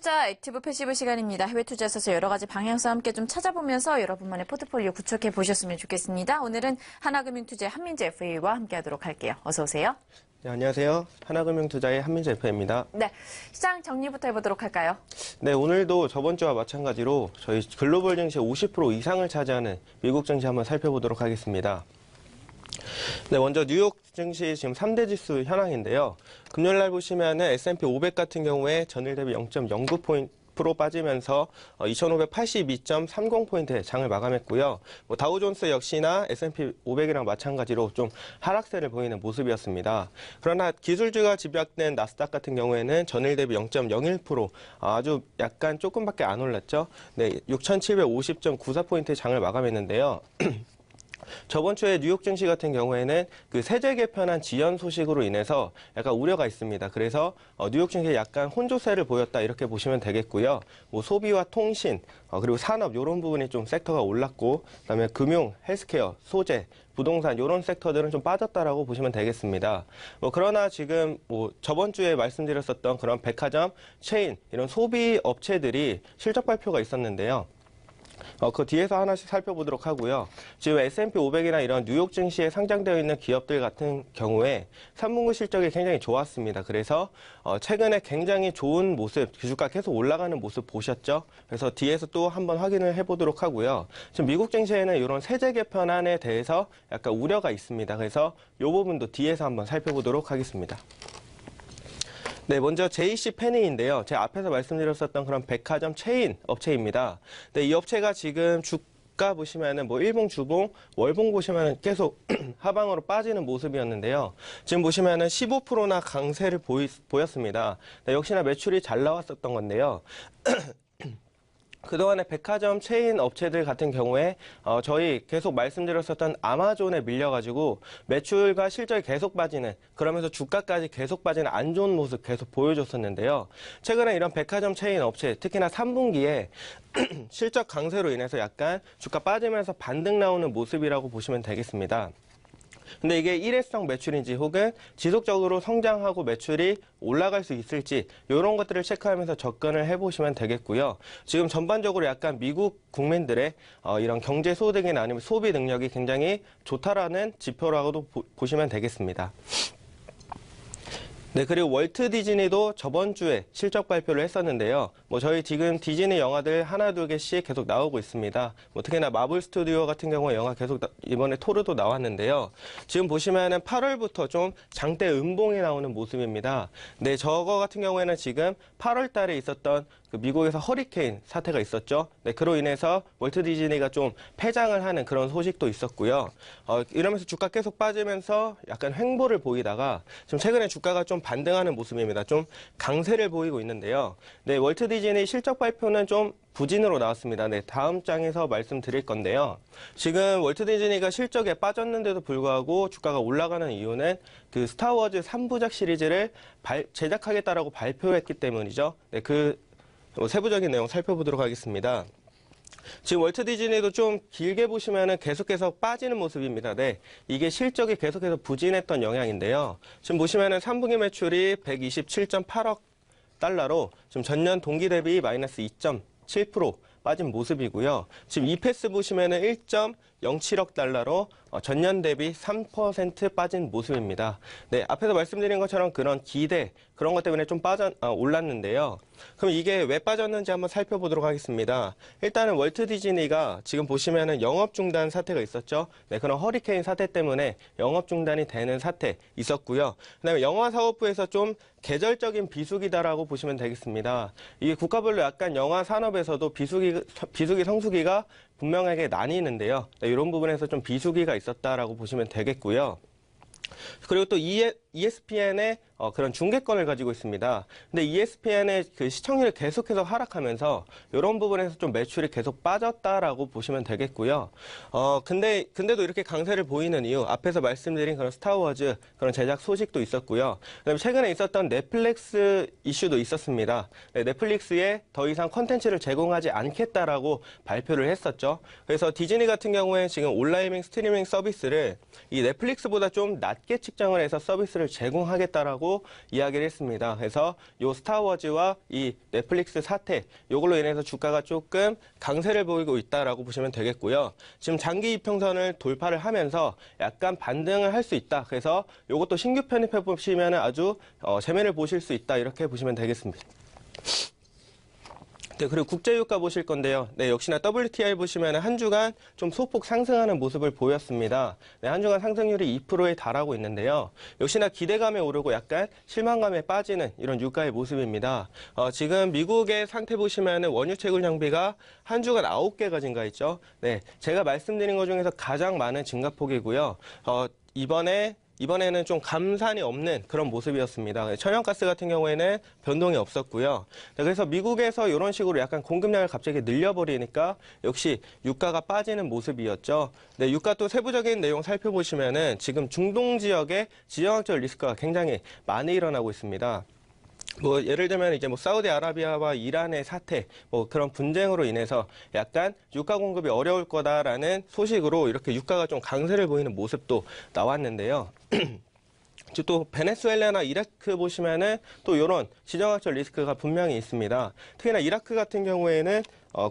투자 액티브 패시브 시간입니다. 해외 투자에 있어서 여러 가지 방향성 함께 좀 찾아보면서 여러분만의 포트폴리오 구축해 보셨으면 좋겠습니다. 오늘은 하나금융투자의 한민재 FA와 함께 하도록 할게요. 어서 오세요. 네, 안녕하세요. 하나금융투자의 한민재 FA입니다. 네, 시장 정리부터 해보도록 할까요? 네, 오늘도 저번 주와 마찬가지로 저희 글로벌 증시 50% 이상을 차지하는 미국 증시 한번 살펴보도록 하겠습니다. 네, 먼저 뉴욕 증시 지금 3대 지수 현황인데요. 금요일 날 보시면은 S&P 500 같은 경우에 전일 대비 0.09% 빠지면서 2,582.30포인트의 장을 마감했고요. 다우존스 역시나 S&P 500이랑 마찬가지로 좀 하락세를 보이는 모습이었습니다. 그러나 기술주가 집약된 나스닥 같은 경우에는 전일 대비 0.01% 아주 약간 조금밖에 안 올랐죠. 네, 6,750.94포인트의 장을 마감했는데요. 저번 주에 뉴욕 증시 같은 경우에는 그 세제 개편안 지연 소식으로 인해서 약간 우려가 있습니다. 그래서 뉴욕 증시에 약간 혼조세를 보였다 이렇게 보시면 되겠고요. 소비와 통신 그리고 산업 이런 부분이 좀 섹터가 올랐고, 그다음에 금융, 헬스케어, 소재, 부동산 이런 섹터들은 좀 빠졌다라고 보시면 되겠습니다. 그러나 지금 저번 주에 말씀드렸었던 그런 백화점, 체인 이런 소비 업체들이 실적 발표가 있었는데요. 그 뒤에서 하나씩 살펴보도록 하고요. 지금 S&P 500이나 이런 뉴욕 증시에 상장되어 있는 기업들 같은 경우에 3분기 실적이 굉장히 좋았습니다. 그래서 최근에 굉장히 좋은 모습, 주가 계속 올라가는 모습 보셨죠? 그래서 뒤에서 또 한번 확인을 해보도록 하고요. 지금 미국 증시에는 이런 세제 개편안에 대해서 약간 우려가 있습니다. 그래서 이 부분도 뒤에서 한번 살펴보도록 하겠습니다. 네, 먼저 JC페니인데요. 제가 앞에서 말씀드렸었던 그런 백화점 체인 업체입니다. 네, 이 업체가 지금 주가 보시면은 일봉, 주봉, 월봉 보시면은 계속 하방으로 빠지는 모습이었는데요. 지금 보시면은 15%나 강세를 보였습니다. 네, 역시나 매출이 잘 나왔었던 건데요. 그동안에 백화점 체인 업체들 같은 경우에 저희 계속 말씀드렸었던 아마존에 밀려가지고 매출과 실적이 계속 빠지는, 그러면서 주가까지 계속 빠지는 안 좋은 모습 계속 보여줬었는데요. 최근에 이런 백화점 체인 업체, 특히나 3분기에 실적 강세로 인해서 약간 주가 빠지면서 반등 나오는 모습이라고 보시면 되겠습니다. 근데 이게 일회성 매출인지 혹은 지속적으로 성장하고 매출이 올라갈 수 있을지 이런 것들을 체크하면서 접근을 해보시면 되겠고요. 지금 전반적으로 약간 미국 국민들의 이런 경제 소득이나 아니면 소비 능력이 굉장히 좋다라는 지표라고도 보시면 되겠습니다. 네, 그리고 월트 디즈니도 저번 주에 실적 발표를 했었는데요. 저희 지금 디즈니 영화들 하나, 두 개씩 계속 나오고 있습니다. 특히나 마블 스튜디오 같은 경우에 영화 계속 이번에 토르도 나왔는데요. 지금 보시면은 8월부터 좀 장대 음봉이 나오는 모습입니다. 네, 저거 같은 경우에는 지금 8월 달에 있었던 미국에서 허리케인 사태가 있었죠. 네, 그로 인해서 월트 디즈니가 좀 폐장을 하는 그런 소식도 있었고요. 이러면서 주가 계속 빠지면서 약간 횡보를 보이다가 지금 최근에 주가가 좀 반등하는 모습입니다. 좀 강세를 보이고 있는데요. 네, 월트 디즈니 실적 발표는 좀 부진으로 나왔습니다. 네, 다음 장에서 말씀드릴 건데요. 지금 월트 디즈니가 실적에 빠졌는데도 불구하고 주가가 올라가는 이유는 그 스타워즈 3부작 시리즈를 제작하겠다라고 발표했기 때문이죠. 네, 세부적인 내용 살펴보도록 하겠습니다. 지금 월트 디즈니도 좀 길게 보시면은 계속해서 빠지는 모습입니다. 네, 이게 실적이 계속해서 부진했던 영향인데요. 지금 보시면은 3분기 매출이 127.8억 달러로 지금 전년 동기 대비 마이너스 2.7% 빠진 모습이고요. 지금 EPS 보시면은 1.07억 달러로 전년 대비 3% 빠진 모습입니다. 네, 앞에서 말씀드린 것처럼 그런 기대, 그런 것 때문에 좀 올랐는데요. 그럼 이게 왜 빠졌는지 한번 살펴보도록 하겠습니다. 일단은 월트 디즈니가 지금 보시면은 영업 중단 사태가 있었죠. 네, 그런 허리케인 사태 때문에 영업 중단이 되는 사태 있었고요. 그다음에 영화 사업부에서 좀 계절적인 비수기다라고 보시면 되겠습니다. 이게 국가별로 약간 영화 산업에서도 비수기, 성수기가 분명하게 나뉘는데요. 네, 이런 부분에서 좀 비수기가 있었다라고 보시면 되겠고요. 그리고 또 ESPN의 그런 중계권을 가지고 있습니다. 근데 ESPN의 그 시청률이 계속해서 하락하면서 이런 부분에서 좀 매출이 계속 빠졌다라고 보시면 되겠고요. 근데도 이렇게 강세를 보이는 이유, 앞에서 말씀드린 그런 스타워즈 그런 제작 소식도 있었고요. 그다음에 최근에 있었던 넷플릭스 이슈도 있었습니다. 네, 넷플릭스에 더 이상 콘텐츠를 제공하지 않겠다라고 발표를 했었죠. 그래서 디즈니 같은 경우에 지금 온라인 스트리밍 서비스를 이 넷플릭스보다 좀 낮게 측정을 해서 서비스를 서비스를 제공하겠다라고 이야기를 했습니다. 그래서 요 스타워즈와 이 넷플릭스 사태, 요걸로 인해서 주가가 조금 강세를 보이고 있다라고 보시면 되겠고요. 지금 장기 이평선을 돌파를 하면서 약간 반등을 할 수 있다. 그래서 요것도 신규 편입해 보시면 아주 재미를 보실 수 있다. 이렇게 보시면 되겠습니다. 네, 그리고 국제유가 보실 건데요. 네, 역시나 WTI 보시면 한 주간 좀 소폭 상승하는 모습을 보였습니다. 네, 한 주간 상승률이 2%에 달하고 있는데요. 역시나 기대감에 오르고 약간 실망감에 빠지는 이런 유가의 모습입니다. 지금 미국의 상태 보시면 원유 채굴 장비가 한 주간 9개가 증가했죠. 네, 제가 말씀드린 것 중에서 가장 많은 증가폭이고요. 이번에는 좀 감산이 없는 그런 모습이었습니다. 천연가스 같은 경우에는 변동이 없었고요. 그래서 미국에서 이런 식으로 약간 공급량을 갑자기 늘려버리니까 역시 유가가 빠지는 모습이었죠. 네, 유가 또 세부적인 내용 살펴보시면은 지금 중동 지역에 지정학적 리스크가 굉장히 많이 일어나고 있습니다. 예를 들면 이제 사우디아라비아와 이란의 사태, 그런 분쟁으로 인해서 약간 유가 공급이 어려울 거다라는 소식으로 이렇게 유가가 좀 강세를 보이는 모습도 나왔는데요. 또 베네수엘라나 이라크 보시면은 또 이런 지정학적 리스크가 분명히 있습니다. 특히나 이라크 같은 경우에는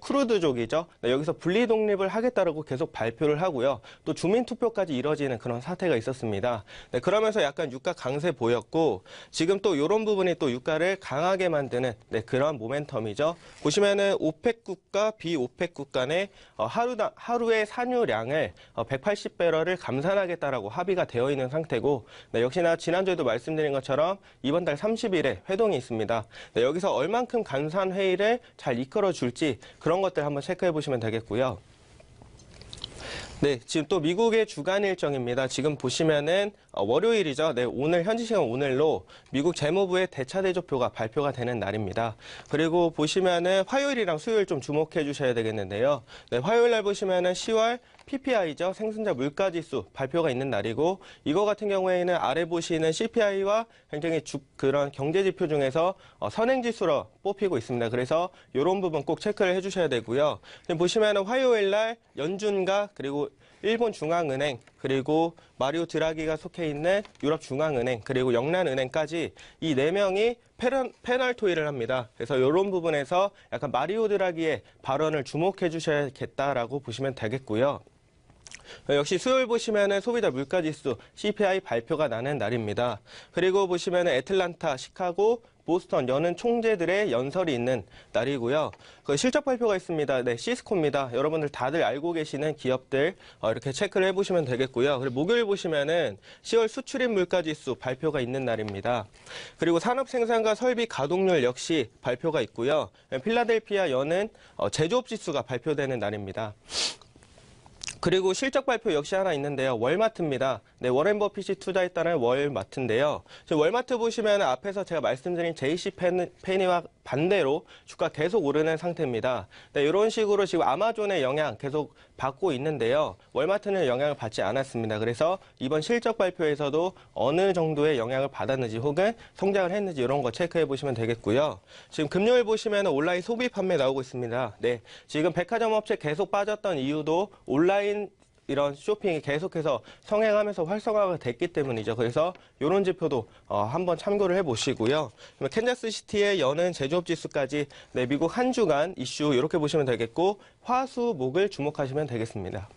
쿠르드족이죠. 네, 여기서 분리 독립을 하겠다라고 계속 발표를 하고요. 또 주민 투표까지 이뤄지는 그런 사태가 있었습니다. 네, 그러면서 약간 유가 강세 보였고 지금 또 이런 부분이 또 유가를 강하게 만드는 그런 모멘텀이죠. 보시면은 오펙 국가, 비오펙 국가 간의 하루의 산유량을 180배럴을 감산하겠다라고 합의가 되어 있는 상태고 역시나 지난주에도 말씀드린 것처럼 이번 달 30일에 회동이 있습니다. 네, 여기서 얼만큼 감산 회의를 잘 이끌어 줄지 그런 것들 한번 체크해 보시면 되겠고요. 네, 지금 또 미국의 주간 일정입니다. 지금 보시면은 월요일이죠. 네, 오늘 현지 시간 오늘로 미국 재무부의 대차 대조표가 발표가 되는 날입니다. 그리고 보시면은 화요일이랑 수요일 좀 주목해 주셔야 되겠는데요. 네, 화요일 날 보시면은 10월 PPI죠. 생산자 물가지수 발표가 있는 날이고 이거 같은 경우에는 아래 보시는 CPI와 굉장히 그런 경제지표 중에서 선행지수로 뽑히고 있습니다. 그래서 이런 부분 꼭 체크를 해주셔야 되고요. 보시면은 화요일 날 연준과 그리고 일본 중앙은행 그리고 마리오 드라기가 속해 있는 유럽 중앙은행 그리고 영란은행까지 이 4명이 패널 토의를 합니다. 그래서 이런 부분에서 약간 마리오 드라기의 발언을 주목해 주셔야겠다라고 보시면 되겠고요. 역시 수요일 보시면은 소비자 물가지수 CPI 발표가 나는 날입니다. 그리고 보시면은 애틀란타, 시카고, 보스턴 여는 총재들의 연설이 있는 날이고요. 그 실적 발표가 있습니다. 네, 시스코입니다. 여러분들 다들 알고 계시는 기업들 이렇게 체크를 해보시면 되겠고요. 그리고 목요일 보시면은 10월 수출입 물가지수 발표가 있는 날입니다. 그리고 산업생산과 설비 가동률 역시 발표가 있고요. 필라델피아 여는 제조업 지수가 발표되는 날입니다. 그리고 실적 발표 역시 하나 있는데요. 월마트입니다. 네, 워렌 버핏이 투자했다는 월마트인데요. 지금 월마트 보시면 앞에서 제가 말씀드린 JC 페니와 반대로 주가 계속 오르는 상태입니다. 네, 이런 식으로 지금 아마존의 영향 계속 받고 있는데요. 월마트는 영향을 받지 않았습니다. 그래서 이번 실적 발표에서도 어느 정도의 영향을 받았는지 혹은 성장을 했는지 이런 거 체크해 보시면 되겠고요. 지금 금요일 보시면 온라인 소비 판매 나오고 있습니다. 네, 지금 백화점 업체 계속 빠졌던 이유도 온라인 이런 쇼핑이 계속해서 성행하면서 활성화가 됐기 때문이죠. 그래서 이런 지표도 한번 참고를 해보시고요. 캔자스시티의 여는 제조업 지수까지 미국 한 주간 이슈 이렇게 보시면 되겠고 화수목을 주목하시면 되겠습니다.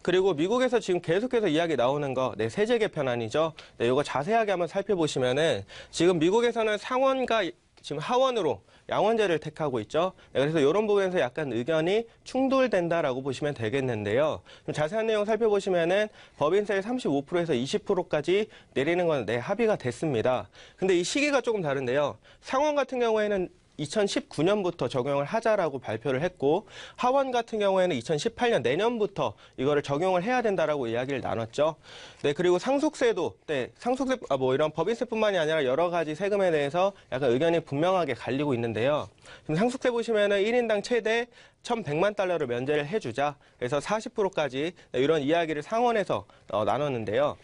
그리고 미국에서 지금 계속해서 이야기 나오는 거, 세제 개편안이죠. 이거 자세하게 한번 살펴보시면은 지금 미국에서는 상원과 지금 하원으로 양원제를 택하고 있죠. 그래서 이런 부분에서 약간 의견이 충돌된다라고 보시면 되겠는데요. 좀 자세한 내용 살펴보시면은 법인세 35%에서 20%까지 내리는 건 합의가 됐습니다. 근데 이 시기가 조금 다른데요. 상원 같은 경우에는 2019년부터 적용을 하자라고 발표를 했고 하원 같은 경우에는 2018년 내년부터 이거를 적용을 해야 된다라고 이야기를 나눴죠. 네, 그리고 상속세도 상속세 이런 법인세뿐만이 아니라 여러 가지 세금에 대해서 약간 의견이 분명하게 갈리고 있는데요. 지금 상속세 보시면은 1인당 최대 1,100만 달러를 면제를 해주자. 그래서 40%까지 이런 이야기를 상원에서 나눴는데요.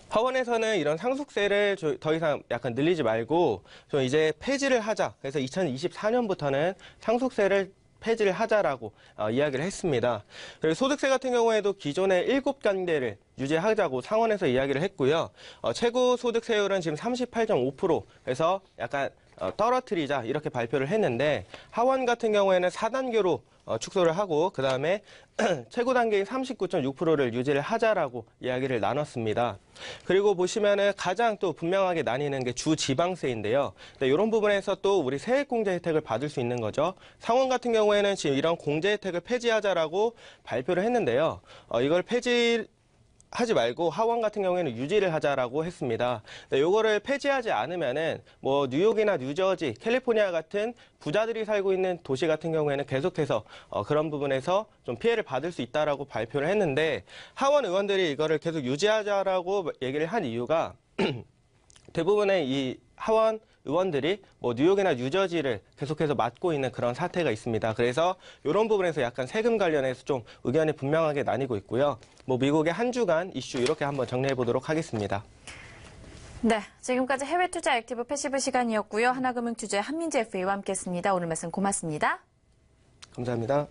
하원에서는 이런 상속세를 더 이상 약간 늘리지 말고 좀 이제 폐지를 하자. 그래서 2024년부터는 상속세를 폐지를 하자라고 이야기를 했습니다. 그리고 소득세 같은 경우에도 기존의 7단계를 유지하자고 상원에서 이야기를 했고요. 최고 소득세율은 지금 38.5%에서 약간 떨어뜨리자 이렇게 발표를 했는데 하원 같은 경우에는 4단계로 축소를 하고 그 다음에 최고 단계인 39.6%를 유지를 하자라고 이야기를 나눴습니다. 그리고 보시면은 가장 또 분명하게 나뉘는 게 주지방세인데요. 이런 부분에서 또 우리 세액공제 혜택을 받을 수 있는 거죠. 상원 같은 경우에는 지금 이런 공제 혜택을 폐지하자라고 발표를 했는데요. 이걸 하지 말고 하원 같은 경우에는 유지를 하자라고 했습니다. 요거를 폐지하지 않으면은 뭐 뉴욕이나 뉴저지, 캘리포니아 같은 부자들이 살고 있는 도시 같은 경우에는 계속해서 그런 부분에서 좀 피해를 받을 수 있다라고 발표를 했는데 하원 의원들이 이거를 계속 유지하자라고 얘기를 한 이유가 대부분의 이 하원 의원들이 뭐 뉴욕이나 뉴저지를 계속해서 맡고 있는 그런 사태가 있습니다. 그래서 이런 부분에서 약간 세금 관련해서 좀 의견이 분명하게 나뉘고 있고요. 뭐 미국의 한 주간 이슈 이렇게 한번 정리해 보도록 하겠습니다. 네, 지금까지 해외 투자 액티브 패시브 시간이었고요. 하나금융투자 한민재 FA와 함께했습니다. 오늘 말씀 고맙습니다. 감사합니다.